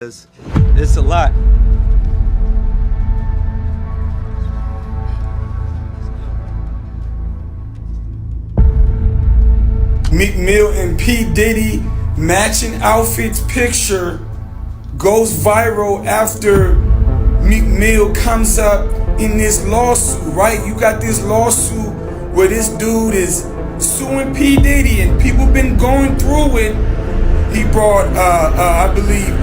It's a lot. Meek Mill and P. Diddy matching outfits picture goes viral after Meek Mill comes up in this lawsuit, right? You got this lawsuit where this dude is suing P. Diddy and people been going through it. He brought, I believe,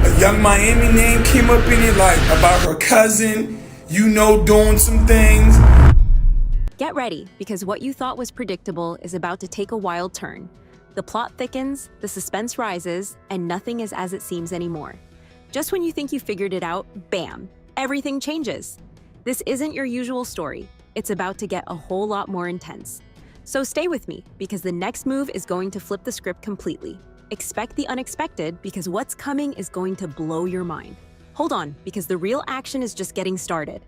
a Young Miami name came up in it, like about her cousin, doing some things. Get ready, because what you thought was predictable is about to take a wild turn. The plot thickens, the suspense rises, and nothing is as it seems anymore. Just when you think you figured it out, bam, everything changes. This isn't your usual story. It's about to get a whole lot more intense. So stay with me, because the next move is going to flip the script completely. Expect the unexpected, because what's coming is going to blow your mind. Hold on, because the real action is just getting started.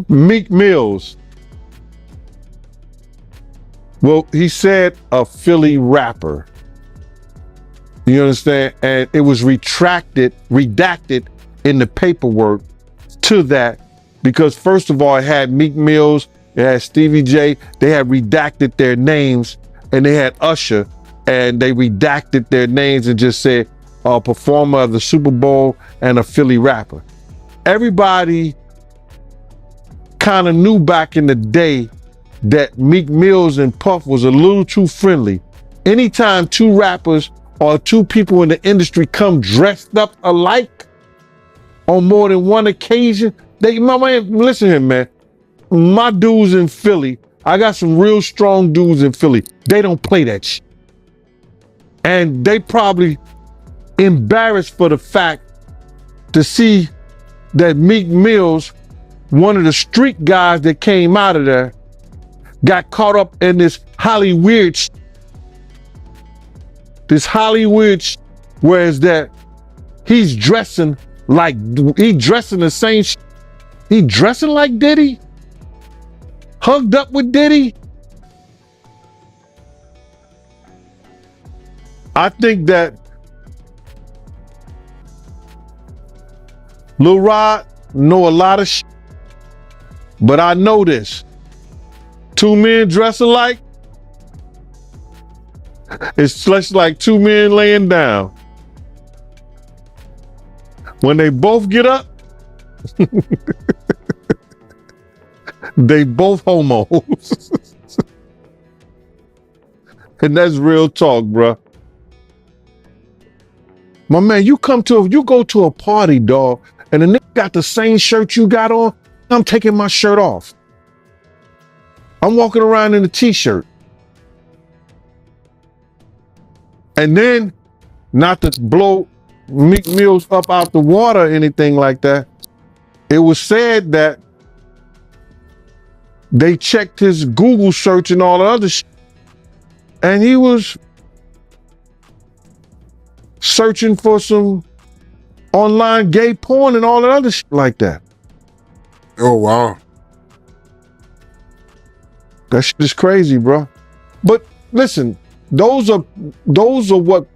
Meek Mills. Well, he said a Philly rapper. You understand? And it was redacted in the paperwork to that because first of all, it had Meek Mills, it had Stevie J, they had redacted their names, and they had Usher, and they redacted their names and just said a performer of the Super Bowl and a Philly rapper. Everybody kind of knew back in the day that Meek Mills and Puff was a little too friendly. Anytime two rappers or two people in the industry come dressed up alike on more than one occasion, listen here, man. My dudes in Philly, I got some real strong dudes in Philly. They don't play that shit. And they probably embarrassed for the fact to see that Meek Mills, one of the street guys that came out of there, got caught up in this Hollywood whereas that he's dressing the same he dressing like Diddy, hugged up with Diddy. I think that Lil Rod know a lot of shit, but I know this. Two men dress alike, it's just like two men laying down. When they both get up, they both homos. And that's real talk, bruh. My man, you go to a party, dog, and the nigga got the same shirt you got on, I'm taking my shirt off. I'm walking around in a t-shirt. And then, not to blow Meek Mills up out the water or anything like that, it was said that they checked his Google search and all the other shit, and he was searching for some online gay porn and all that other shit like that. Oh, wow. That shit is crazy, bro. But listen, those are what,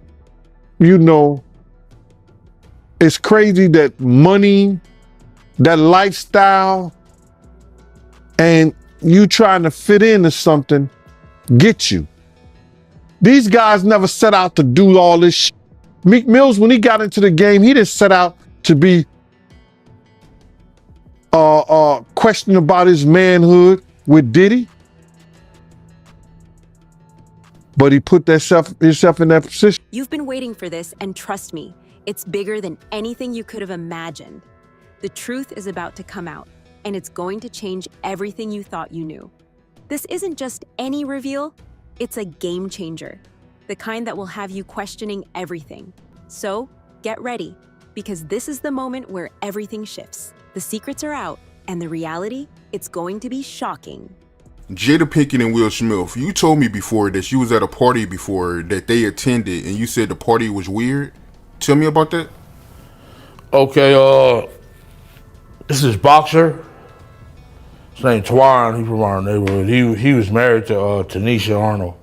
it's crazy that money, that lifestyle, and you trying to fit into something get you. These guys never set out to do all this shit. Meek Mills, when he got into the game, he didn't set out to be questioning about his manhood with Diddy. But he put himself in that position. You've been waiting for this, and trust me, it's bigger than anything you could have imagined. The truth is about to come out, and it's going to change everything you thought you knew. This isn't just any reveal, it's a game changer. The kind that will have you questioning everything. So, get ready, because this is the moment where everything shifts. The secrets are out, and the reality, it's going to be shocking. Jada Pinkett and Will Smith, you told me before that you was at a party before that they attended, and you said the party was weird. Tell me about that. Okay, this is boxer. His name's Twaron. He's from our neighborhood. He was married to Tanisha Arnold.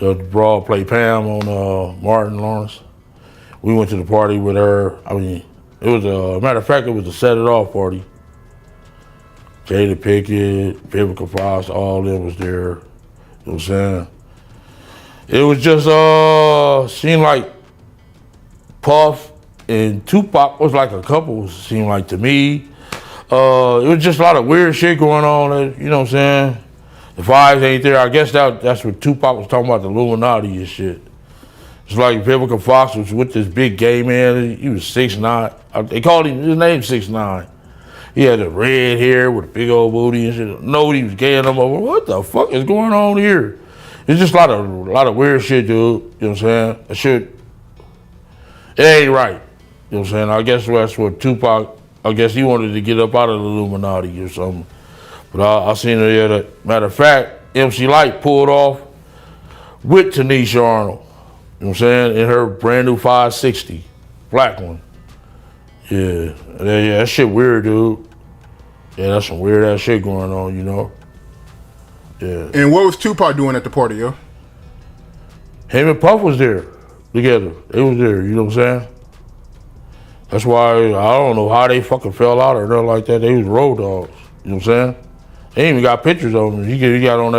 The broad played Pam on Martin Lawrence. We went to the party with her. I mean, it was matter of fact, it was a set it off party. Jada Pickett, Vivica Fox, all of them was there. You know what I'm saying? It was just seemed like Puff and Tupac was like a couple, seemed like to me. It was just a lot of weird shit going on, you know what I'm saying? The vibes ain't there. I guess that's what Tupac was talking about, the Illuminati and shit. It's like Vivica Fox was with this big gay man. He was 6'9". They called him, his name 6'9". He had the red hair with a big old booty and shit. No, he was gay and I'm over. What the fuck is going on here? It's just a lot of weird shit, dude. You know what I'm saying? That shit, it ain't right. You know what I'm saying? I guess that's what Tupac, I guess he wanted to get up out of the Illuminati or something. But I seen it the other, matter of fact, MC Lyte pulled off with Tanisha Arnold. You know what I'm saying? In her brand new 560, black one. Yeah, that shit weird, dude. Yeah, that's some weird ass shit going on, you know? Yeah. And what was Tupac doing at the party, yo? Him and Puff was there together. They was there, you know what I'm saying? That's why I don't know how they fucking fell out or nothing like that. They was road dogs, you know what I'm saying? They even got pictures of him. He got on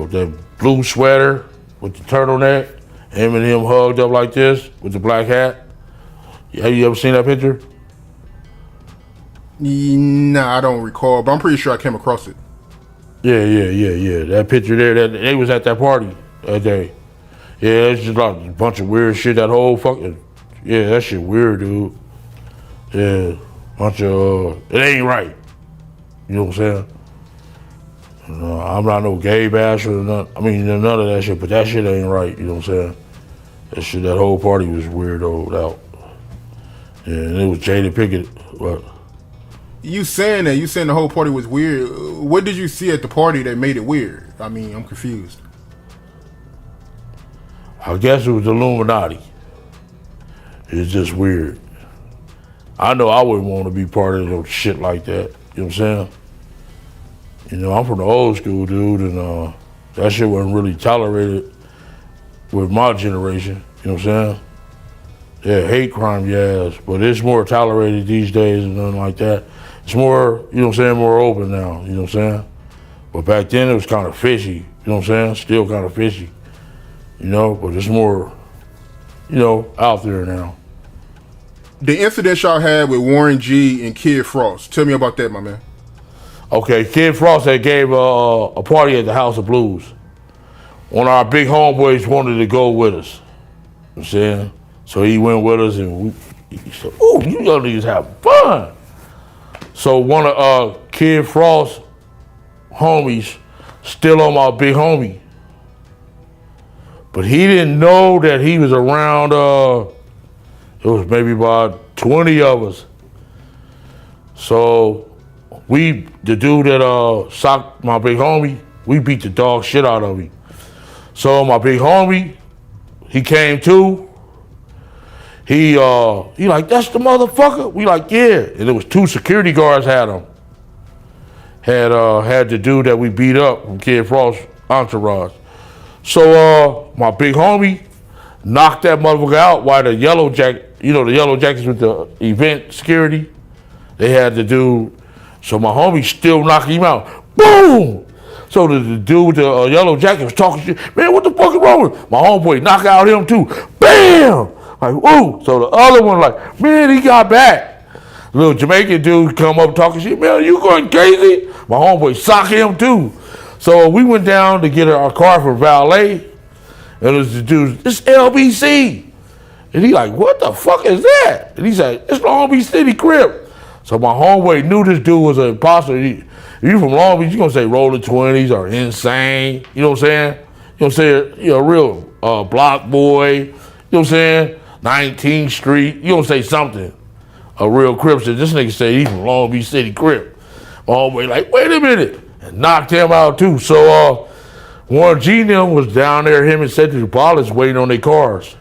that blue sweater with the turtleneck. Him and him hugged up like this with the black hat. Have you ever seen that picture? Nah, I don't recall, but I'm pretty sure I came across it. Yeah. That picture there, they was at that party that day. Yeah, it's just like a bunch of weird shit. That whole fucking, yeah, that shit weird, dude. Yeah, bunch of, it ain't right. You know what I'm saying? I'm not no gay basher or nothing. I mean, none of that shit, but that shit ain't right. You know what I'm saying? That whole party was weirdoed out. Yeah, and it was Jada Pickett. What? You saying the whole party was weird. What did you see at the party that made it weird? I mean, I'm confused. I guess it was the Illuminati. It's just weird. I know I wouldn't want to be part of no shit like that. You know what I'm saying? You know, I'm from the old school, dude, and that shit wasn't really tolerated with my generation. You know what I'm saying? Yeah, hate crime, yes, but it's more tolerated these days and nothing like that. It's more, you know what I'm saying, more open now, you know what I'm saying? But back then it was kind of fishy, you know what I'm saying? Still kind of fishy, you know, but it's more, you know, out there now. The incident y'all had with Warren G and Kid Frost, tell me about that, my man. Okay, Kid Frost had gave a party at the House of Blues. One of our big homeboys wanted to go with us, you know what I'm saying? So he went with us and he said, "Ooh, you young niggas have fun." So one of Kid Frost's homies still on my big homie. But he didn't know that he was around, it was maybe about 20 of us. So the dude that socked my big homie, we beat the dog shit out of him. So my big homie, he came to. He like, "That's the motherfucker?" We like, "Yeah." And it was 2 security guards had him. Had the dude that we beat up from Kid Frost's entourage. So my big homie knocked that motherfucker out while the yellow jacket, you know, the yellow jackets with the event security, they had the dude. So my homie still knocking him out. Boom! So the dude with the yellow jacket was talking shit. "Man, what the fuck is wrong with him?" My homeboy knocked out him too. Bam! Like, woo! So the other one like, "Man, he got back." Little Jamaican dude come up talking shit. "Man, you going crazy?" My homeboy socked him too. So we went down to get our car for valet. And it was the dude, "It's LBC." And he like, "What the fuck is that?" And he said, "It's Long Beach City Crip." So my homeboy knew this dude was an imposter. If you from Long Beach, you gonna say Rolling 20s or Insane. You know what I'm saying? You know what I'm saying? You know, real block boy. You know what I'm saying? 19th Street. You gonna say something. A real Crip said, "This nigga say he from Long Beach City Crip." My homeboy like, "Wait a minute." And knocked him out too. So Warren G and them was down there, him and Cedric Wallace waiting on their cars.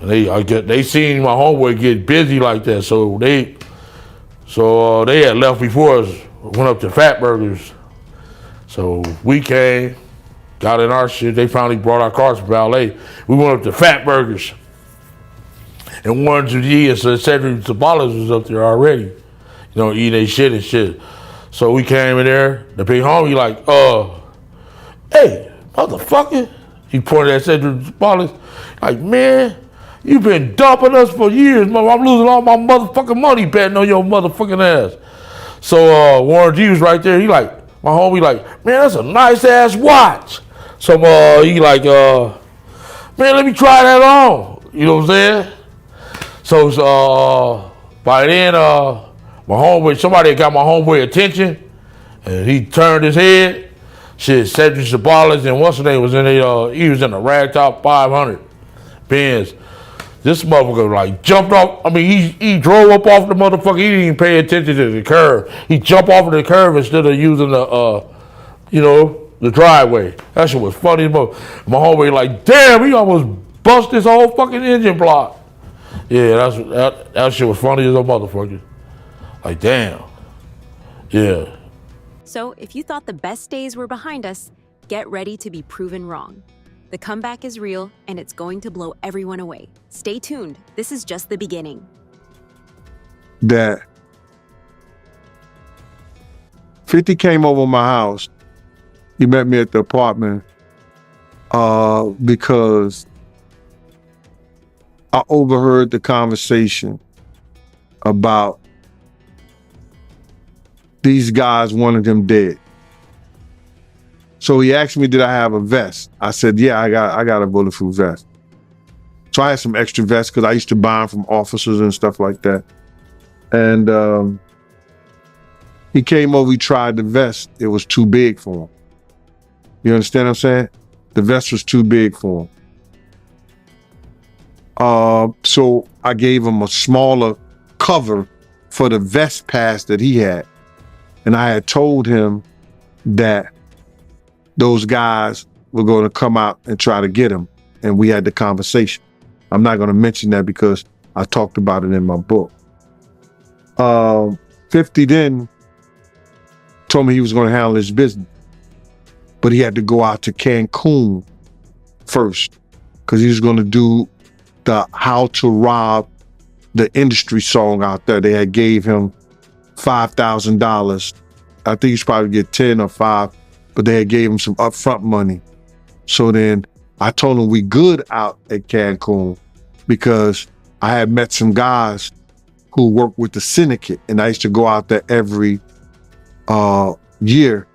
And they seen my homeboy get busy like that, so they had left before us, went up to Fat Burgers. So we came, got in our shit. They finally brought our cars to valet. We went up to Fat Burgers. And Warren G and Cedric Sabalas was up there already. Eating their shit and shit. So we came in there. The big homie like, hey, motherfucker. He pointed at Cedric Sabalas. Like, man, you been dumping us for years, mother. I'm losing all my motherfucking money betting on your motherfucking ass. So Warren G was right there. He like, my homie like, man, that's a nice ass watch. So he like, man, let me try that on. You know what I'm saying? So by then, my homeboy, somebody got my homeboy attention, and he turned his head. Shit, Cedric Sabalas and what's his name was in he was in a ragtop 500 Benz. This motherfucker like jumped off. I mean, he drove up off the motherfucker. He didn't even pay attention to the curve. He jumped off of the curve instead of using the, the driveway. That shit was funny as fuck. My homeboy like, damn, he almost bust his whole fucking engine block. Yeah, that shit was funny as a motherfucker. Like, damn. Yeah. So if you thought the best days were behind us, get ready to be proven wrong. The comeback is real, and it's going to blow everyone away. Stay tuned. This is just the beginning. That 50 came over my house. He met me at the apartment because I overheard the conversation about these guys wanted him dead. So he asked me, did I have a vest? I said, yeah, I got a bulletproof vest. So I had some extra vests because I used to buy them from officers and stuff like that. And he came over, he tried the vest. It was too big for him. You understand what I'm saying? The vest was too big for him. So I gave him a smaller cover for the vest pass that he had. And I had told him that those guys were going to come out and try to get him. And we had the conversation. I'm not going to mention that because I talked about it in my book. 50 then told me he was going to handle his business. But he had to go out to Cancun first because he was going to do the How to Rob the Industry song out there. They had gave him $5,000. I think he should probably get 10 or 5, but they had gave him some upfront money. So then I told him we good out at Cancun because I had met some guys who worked with the syndicate, and I used to go out there every year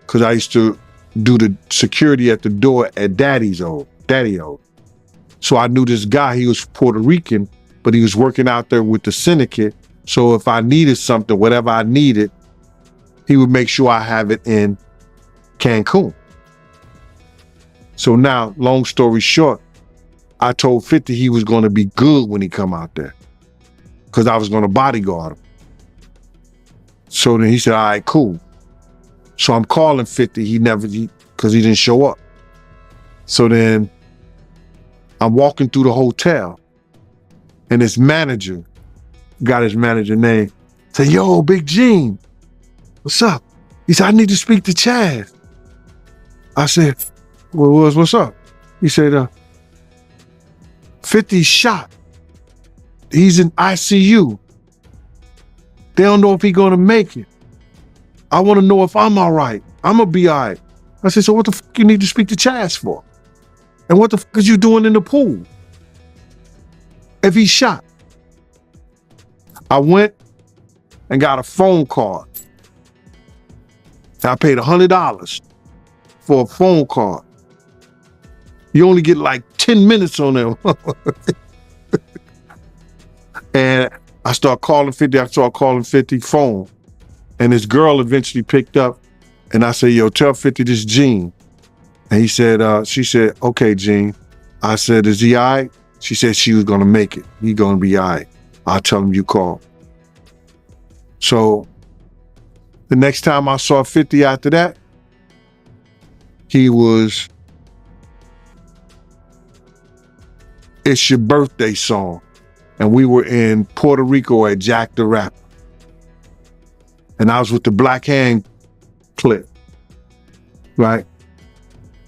because I used to do the security at the door at Daddy O. So I knew this guy. He was Puerto Rican, but he was working out there with the syndicate. So if I needed something, whatever I needed, he would make sure I have it in Cancun. So now, long story short, I told 50 he was going to be good when he come out there because I was going to bodyguard him. So then he said, all right, cool. So I'm calling 50, because he didn't show up. So then I'm walking through the hotel and his manager, got his manager name, said, yo, Big Gene, what's up? He said, I need to speak to Chaz. I said, well, what's up? He said, 50's shot. He's in ICU. They don't know if he's gonna make it. I wanna know if I'm all right. I'm gonna be all right. I said, so what the fuck you need to speak to Chaz for? And what the fuck is you doing in the pool? If he's shot. I went and got a phone card. I paid $100 for a phone card. You only get like 10 minutes on them. And I started calling 50 phone. And this girl eventually picked up and I said, yo, tell 50 this Gene. And he said, she said, okay, Gene. I said, is he all right? She said she was gonna make it. He gonna be all right. I'll tell him you called. So the next time I saw 50 after that, he was It's Your Birthday song. And we were in Puerto Rico at Jack the Rapper. And I was with the Black Hand clip, right?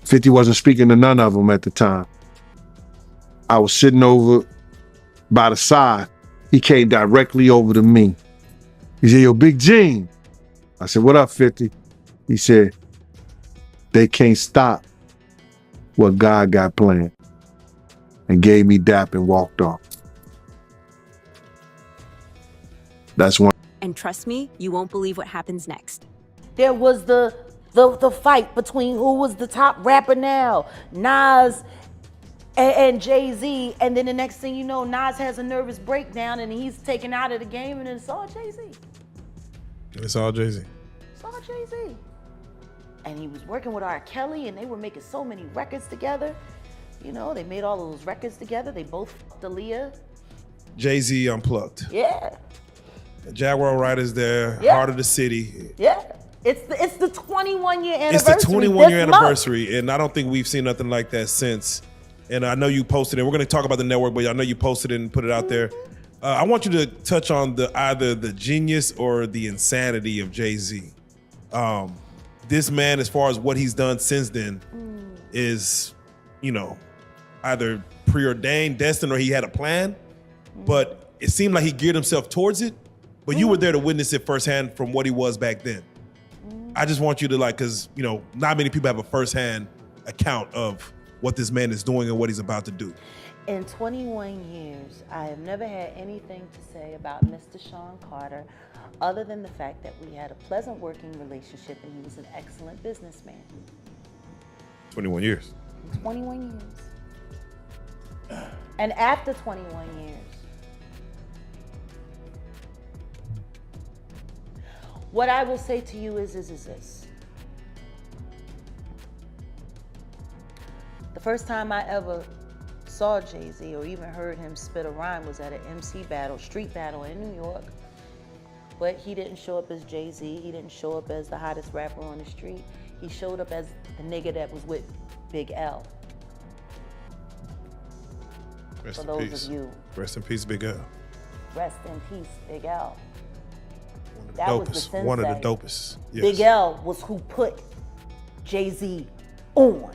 50 wasn't speaking to none of them at the time. I was sitting over by the side. He came directly over to me. He said, yo, Big Gene. I said, what up, 50? He said, they can't stop what God got planned. And gave me dap and walked off. That's one. And trust me, you won't believe what happens next. There was the fight between who was the top rapper now, Nas and Jay-Z, and then the next thing you know, Nas has a nervous breakdown and he's taken out of the game, and it's all Jay-Z. It's all Jay-Z. It's all Jay-Z. And he was working with R. Kelly, and they were making so many records together. You know, they made all of those records together. They both fucked Aaliyah. Jay-Z Unplugged. Yeah. Jaguar Riders there, Yeah. Heart of the City. Yeah. It's the 21-year anniversary. It's the 21-year this month. anniversary, and I don't think we've seen nothing like that since. And I know you posted it. We're going to talk about the network, but I know you posted it and put it out there. I want you to touch on either the genius or the insanity of Jay-Z. This man, as far as what he's done since then, is, you know, either preordained, destined, or he had a plan. But it seemed like he geared himself towards it. But you were there to witness it firsthand from what he was back then. I just want you to, like, because, you know, not many people have a firsthand account of what this man is doing and what he's about to do. In 21 years, I have never had anything to say about Mr. Sean Carter other than the fact that we had a pleasant working relationship and he was an excellent businessman. 21 years. 21 years. And after 21 years, what I will say to you is this. The first time I ever saw Jay-Z or even heard him spit a rhyme was at an MC battle, street battle in New York. But he didn't show up as Jay-Z. He didn't show up as the hottest rapper on the street. He showed up as the nigga that was with Big L. Rest For in those peace. of you. Rest in peace, Big L. Rest in peace, Big L. One of the That was the dopest. sensei. One of the dopest. Yes. Big L was who put Jay-Z on.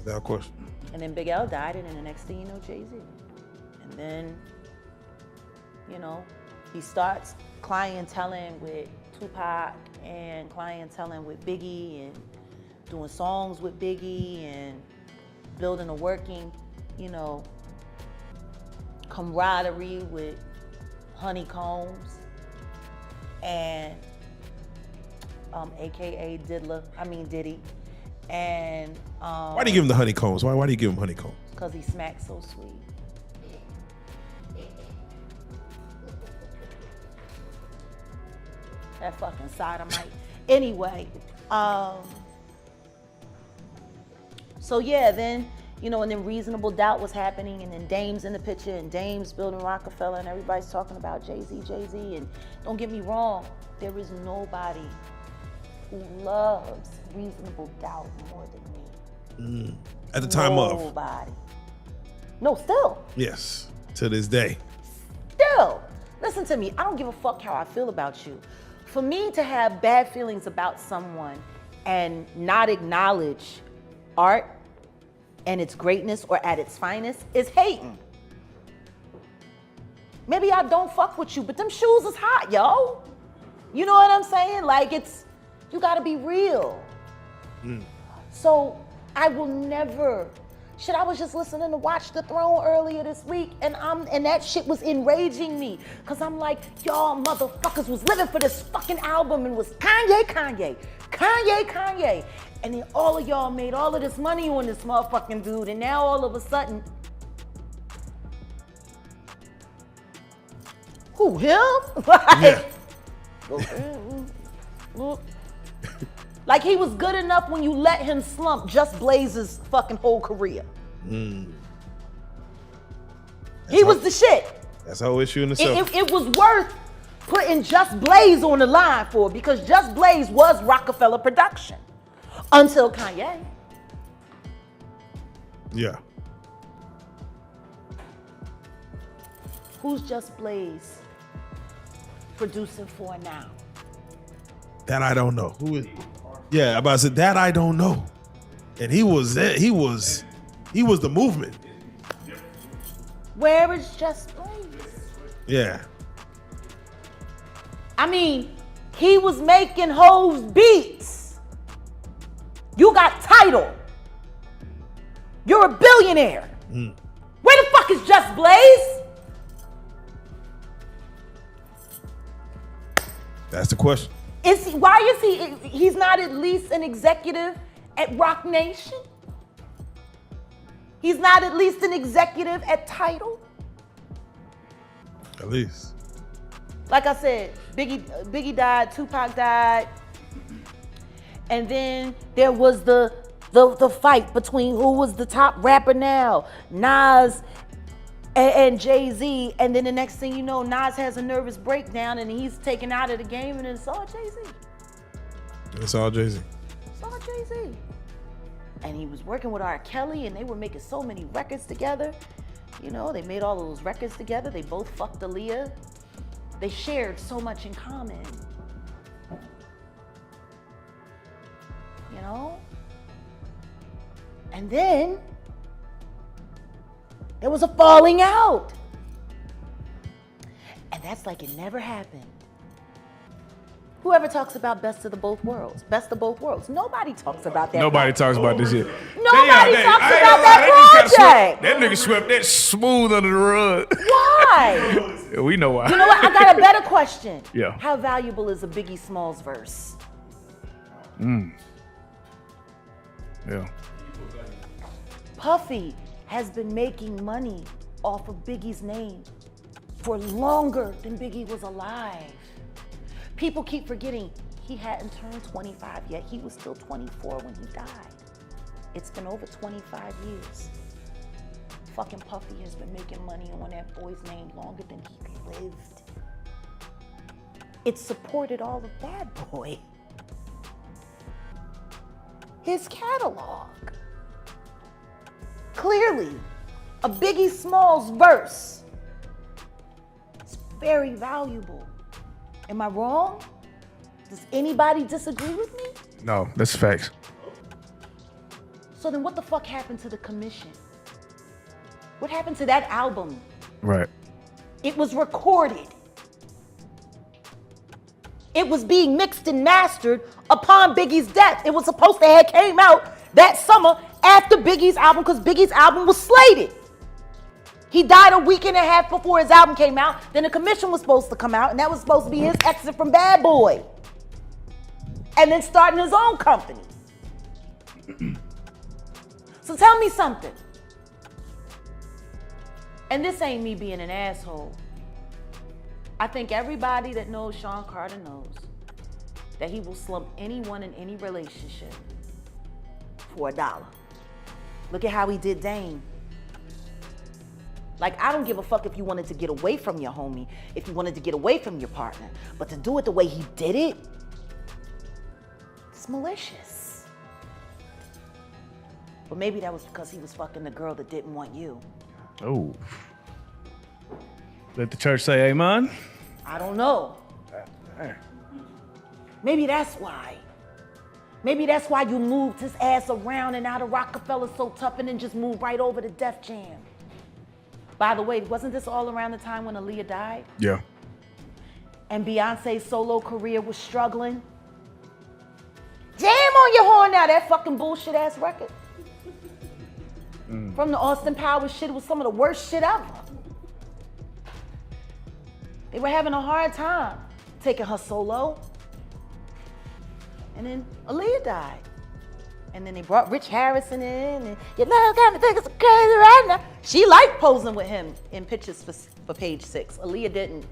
Without question. And then Big L died, and then the next thing you know, Jay-Z. And then, you know, he starts clienteling with Tupac and clienteling with Biggie and doing songs with Biggie and building a working, you know, camaraderie with Honeycombs and AKA Diddy. And Why do you give him the honeycombs? Why do you give him honeycombs? because he smacks so sweet. That fucking sodomite. Anyway, so yeah, then, you know, and then Reasonable Doubt was happening, and then Dame's in the picture, and Dame's building Rockefeller, and everybody's talking about Jay-Z, and don't get me wrong, there is nobody who loves Reasonable Doubt more than me. At the time of. Nobody. No, still. Yes. To this day. Still. Listen to me. I don't give a fuck how I feel about you. For me to have bad feelings about someone and not acknowledge art and its greatness or at its finest is hating. Maybe I don't fuck with you, but them shoes is hot, yo. You know what I'm saying? Like, you gotta be real. So I will never. Shit, I was just listening to Watch the Throne earlier this week, and that shit was enraging me, cause I'm like, y'all motherfuckers was living for this fucking album and was Kanye, and then all of y'all made all of this money on this motherfucking dude, and now all of a sudden, who, him? Yeah. Like he was good enough when you let him slump Just Blaze's fucking whole career. He was the shit. That's a whole issue in itself. It was worth putting Just Blaze on the line for, because Just Blaze was Rockefeller production until Kanye. Yeah. Who's Just Blaze producing for now? That I don't know. Who is? Yeah, I'm about to say that I don't know. And he was the movement. Where is Just Blaze? Yeah. I mean, he was making Hov's beats. You got title. You're a billionaire. Where the fuck is Just Blaze? That's the question. Why is he's not at least an executive at Rock Nation? He's not at least an executive at Tidal? At least. Like I said, Biggie died, Tupac died. And then there was the fight between who was the top rapper now, Nas and Jay-Z. And then the next thing you know, Nas has a nervous breakdown and he's taken out of the game, and it's all Jay-Z. It's all Jay-Z. It's all Jay-Z. And he was working with R. Kelly, and they were making so many records together. You know, they made all of those records together. They both fucked Aaliyah. They shared so much in common. You know? And then there was a falling out. And that's like it never happened. Whoever talks about best of the both worlds, best of both worlds. Nobody talks about that. Nobody talks about this shit. Nobody talks about that project. That nigga swept that smooth under the rug. Why? Yeah, we know why. You know what? I got a better question. Yeah. How valuable is a Biggie Smalls verse? Yeah. Puffy has been making money off of Biggie's name for longer than Biggie was alive. People keep forgetting he hadn't turned 25 yet. He was still 24 when he died. It's been over 25 years. Fucking Puffy has been making money on that boy's name longer than he lived. It supported all of Bad Boy. His catalog. Clearly, a Biggie Smalls verse is very valuable. Am I wrong? Does anybody disagree with me? No, that's facts. So then what the fuck happened to the commission? What happened to that album? Right. It was recorded. It was being mixed and mastered upon Biggie's death. It was supposed to have came out that summer after Biggie's album, because Biggie's album was slated. He died a week and a half before his album came out. Then the commission was supposed to come out, and that was supposed to be his exit from Bad Boy. And then starting his own company. So tell me something. And this ain't me being an asshole. I think everybody that knows Sean Carter knows that he will slump anyone in any relationship for $1. Look at how he did Dame. Like, I don't give a fuck if you wanted to get away from your homie, if you wanted to get away from your partner, but to do it the way he did it, it's malicious. But maybe that was because he was fucking the girl that didn't want you. Oh. Let the church say amen. I don't know. Maybe that's why. Maybe that's why you moved his ass around and out of Rockefeller so tough and then just moved right over to Def Jam. By the way, wasn't this all around the time when Aaliyah died? Yeah. And Beyonce's solo career was struggling? Jam on your horn now, that fucking bullshit ass record. From the Austin Powers shit, it was some of the worst shit ever. They were having a hard time taking her solo. And then Aaliyah died. And then they brought Rich Harrison in, and your love got me thinking so crazy right now. She liked posing with him in pictures for Page 6. Aaliyah didn't.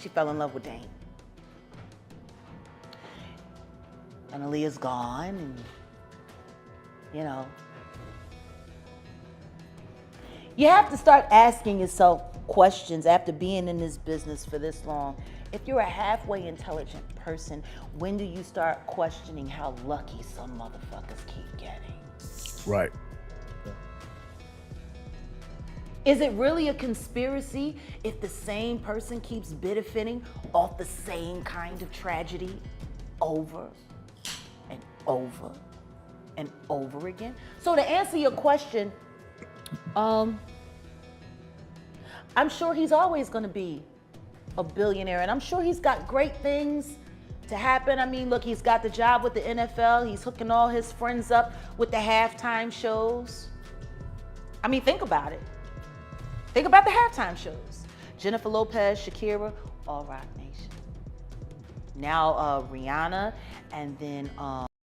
She fell in love with Dame. And Aaliyah's gone, and you know. You have to start asking yourself questions after being in this business for this long. If you're a halfway intelligent person, when do you start questioning how lucky some motherfuckers keep getting? Right. Is it really a conspiracy if the same person keeps benefiting off the same kind of tragedy over and over and over again. So to answer your question, I'm sure he's always going to be a billionaire, and I'm sure he's got great things to happen. I mean, look, he's got the job with the NFL. He's hooking all his friends up with the halftime shows. I mean, think about it. Think about the halftime shows. Jennifer Lopez, Shakira, all Rock Nation. Now Rihanna, and then